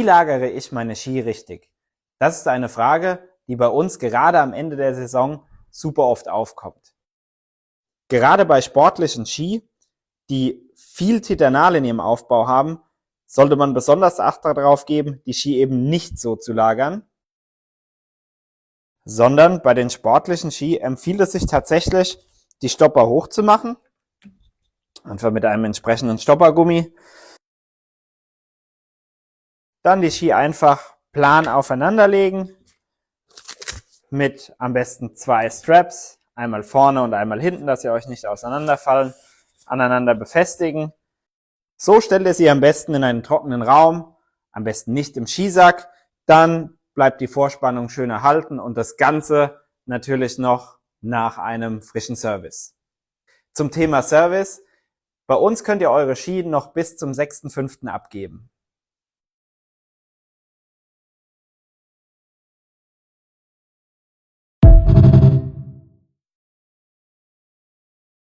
Wie lagere ich meine Ski richtig? Das ist eine Frage, die bei uns gerade am Ende der Saison super oft aufkommt. Gerade bei sportlichen Ski, die viel Titernal in ihrem Aufbau haben, sollte man besonders Acht darauf geben, die Ski eben nicht so zu lagern, sondern bei den sportlichen Ski empfiehlt es sich tatsächlich, die Stopper hochzumachen, einfach mit einem entsprechenden Stoppergummi. Dann die Ski einfach plan aufeinander legen, mit am besten 2 Straps, einmal vorne und einmal hinten, dass sie euch nicht auseinanderfallen, aneinander befestigen. So stellt ihr sie am besten in einen trockenen Raum, am besten nicht im Skisack, dann bleibt die Vorspannung schön erhalten und das Ganze natürlich noch nach einem frischen Service. Zum Thema Service: Bei uns könnt ihr eure Ski noch bis zum 6.5. abgeben.